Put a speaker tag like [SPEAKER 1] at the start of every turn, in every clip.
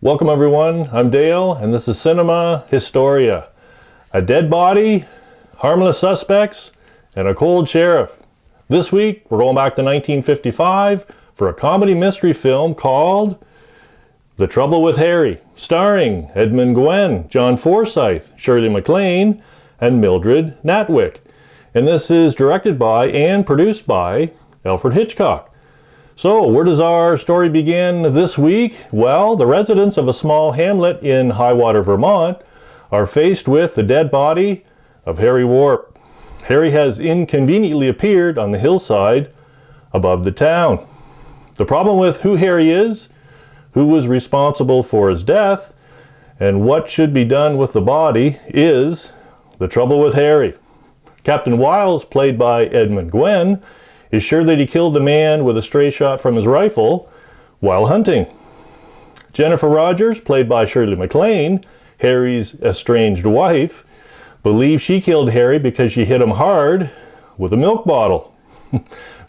[SPEAKER 1] Welcome everyone, I'm Dale and this is Cinema Historia. A dead body, harmless suspects, and a cold sheriff. This week we're going back to 1955 for a comedy mystery film called The Trouble with Harry, starring Edmund Gwenn, John Forsythe, Shirley MacLaine, and Mildred Natwick. And this is directed by and produced by Alfred Hitchcock. So, where does our story begin this week? Well, the residents of a small hamlet in Highwater, Vermont are faced with the dead body of Harry Warp. Harry has inconveniently appeared on the hillside above the town. The problem with who Harry is, who was responsible for his death, and what should be done with the body is the trouble with Harry. Captain Wiles, played by Edmund Gwenn, is sure that he killed the man with a stray shot from his rifle while hunting. Jennifer Rogers, played by Shirley MacLaine, Harry's estranged wife, believes she killed Harry because she hit him hard with a milk bottle.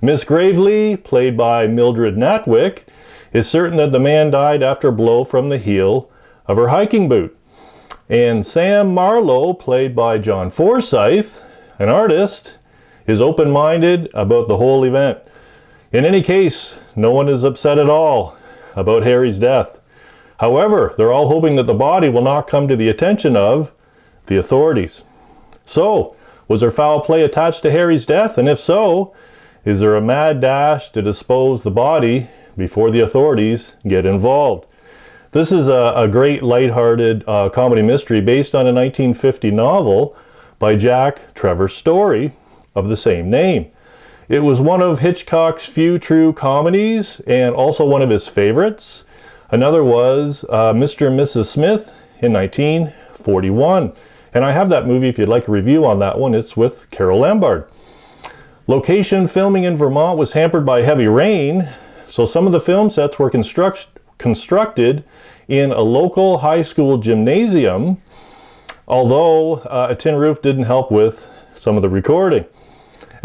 [SPEAKER 1] Miss Gravely, played by Mildred Natwick, is certain that the man died after a blow from the heel of her hiking boot. And Sam Marlowe, played by John Forsythe, an artist, is open-minded about the whole event. In any case, no one is upset at all about Harry's death. However, they're all hoping that the body will not come to the attention of the authorities. So, was there foul play attached to Harry's death? And if so, is there a mad dash to dispose the body before the authorities get involved? This is a great lighthearted comedy mystery based on a 1950 novel by Jack Trevor Story of the same name. It was one of Hitchcock's few true comedies and also one of his favorites. Another was Mr. and Mrs. Smith in 1941. And I have that movie if you'd like a review on that one. It's with Carol Lombard. Location filming in Vermont was hampered by heavy rain, so some of the film sets were constructed in a local high school gymnasium, although a tin roof didn't help with some of the recording.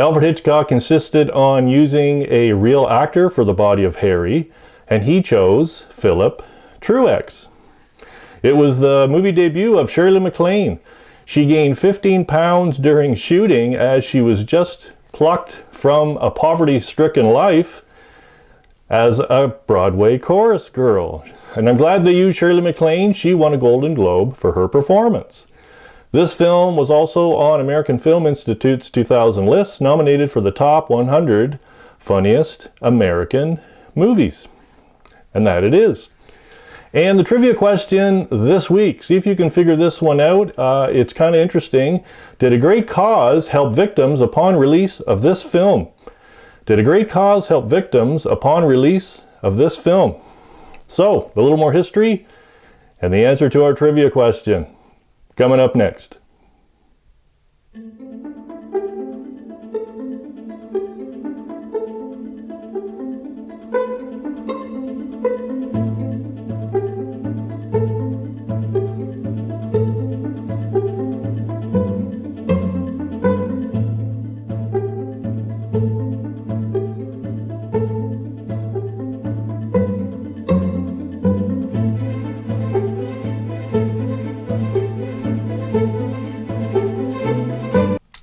[SPEAKER 1] Alfred Hitchcock insisted on using a real actor for the body of Harry, and he chose Philip Truex. It was the movie debut of Shirley MacLaine. She gained 15 pounds during shooting as she was just plucked from a poverty-stricken life as a Broadway chorus girl. And I'm glad they used Shirley MacLaine. She won a Golden Globe for her performance. This film was also on American Film Institute's 2000 list, nominated for the top 100 funniest American movies. And that it is. And the trivia question this week, see if you can figure this one out. It's kind of interesting. Did a great cause help victims upon release of this film? Did a great cause help victims upon release of this film? So, a little more history and the answer to our trivia question coming up next.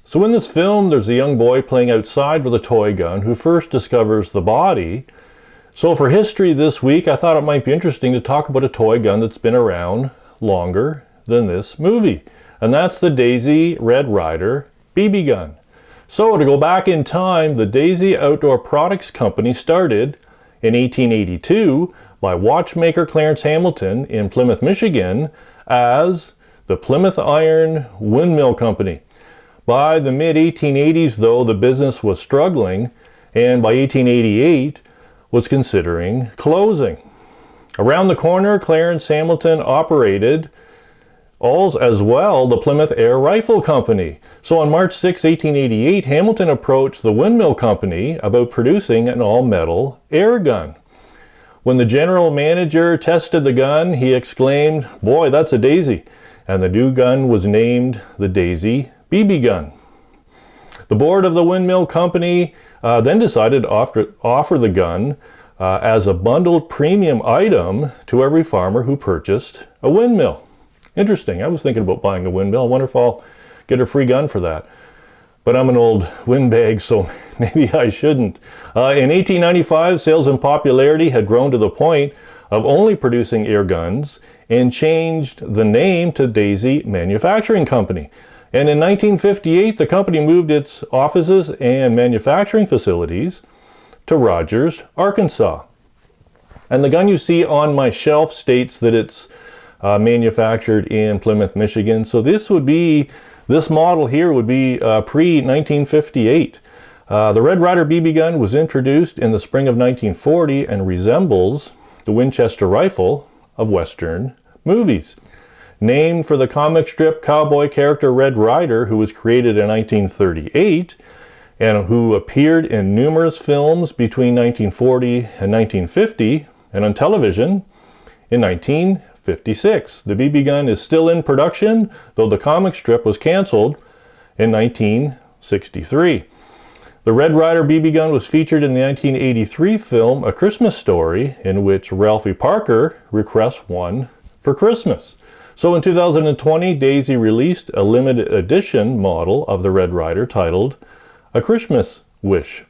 [SPEAKER 1] So in this film, there's a young boy playing outside with a toy gun who first discovers the body. So for history this week, I thought it might be interesting to talk about a toy gun that's been around longer than this movie. And that's the Daisy Red Ryder BB gun. So to go back in time, the Daisy Outdoor Products Company started in 1882 by watchmaker Clarence Hamilton in Plymouth, Michigan as the Plymouth Iron Windmill Company. By the mid-1880s, though, the business was struggling, and by 1888 was considering closing. Around the corner, Clarence Hamilton operated as well the Plymouth Air Rifle Company. So on March 6, 1888, Hamilton approached the Windmill Company about producing an all-metal air gun. When the general manager tested the gun, he exclaimed, "Boy, that's a Daisy." And the new gun was named the Daisy BB gun. The board of the Windmill Company then decided to offer the gun as a bundled premium item to every farmer who purchased a windmill. Interesting. I was thinking about buying a windmill. I wonder if I'll get a free gun for that. But I'm an old windbag, so maybe I shouldn't. In 1895, sales and popularity had grown to the point of only producing air guns and changed the name to Daisy Manufacturing Company. And in 1958, the company moved its offices and manufacturing facilities to Rogers, Arkansas. And the gun you see on my shelf states that it's manufactured in Plymouth, Michigan. So this model here would be pre-1958. The Red Ryder BB gun was introduced in the spring of 1940 and resembles the Winchester rifle of Western movies. Named for the comic strip cowboy character Red Ryder, who was created in 1938 and who appeared in numerous films between 1940 and 1950 and on television in 1956. The BB gun is still in production, though the comic strip was canceled in 1963. The Red Ryder BB gun was featured in the 1983 film A Christmas Story, in which Ralphie Parker requests one for Christmas. So in 2020, Daisy released a limited edition model of the Red Ryder titled A Christmas Wish.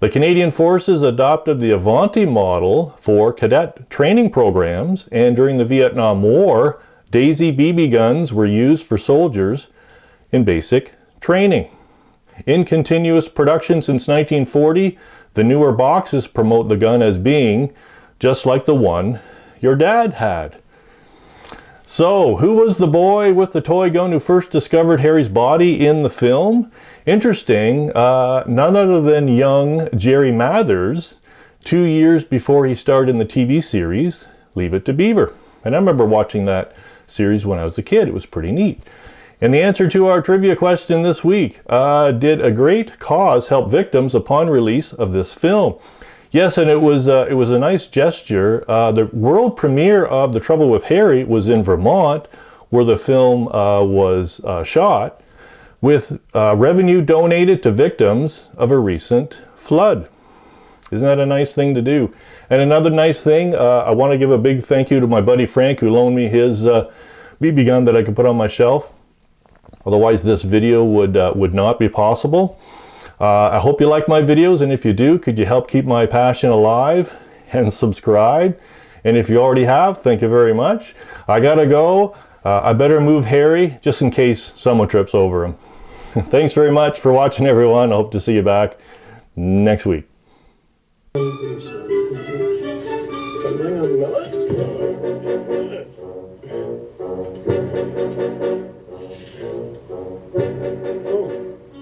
[SPEAKER 1] The Canadian Forces adopted the Avanti model for cadet training programs, and during the Vietnam War, Daisy BB guns were used for soldiers in basic training. In continuous production since 1940, the newer boxes promote the gun as being just like the one your dad had. So, who was the boy with the toy gun who first discovered Harry's body in the film? Interesting, none other than young Jerry Mathers, 2 years before he starred in the TV series Leave It to Beaver. And I remember watching that series when I was a kid. It was pretty neat. And the answer to our trivia question this week, did a great cause help victims upon release of this film? Yes, and it was a nice gesture. The world premiere of The Trouble with Harry was in Vermont, where the film was shot, with revenue donated to victims of a recent flood. Isn't that a nice thing to do? And another nice thing, I want to give a big thank you to my buddy Frank, who loaned me his BB gun that I could put on my shelf. Otherwise, this video would not be possible. I hope you like my videos, and if you do, could you help keep my passion alive and subscribe? And if you already have, thank you very much. I gotta go. I better move Harry just in case someone trips over him. Thanks very much for watching, everyone. I hope to see you back next week.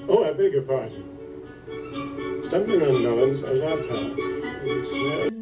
[SPEAKER 2] Oh, I beg your pardon. Stumbling on melons as our pal.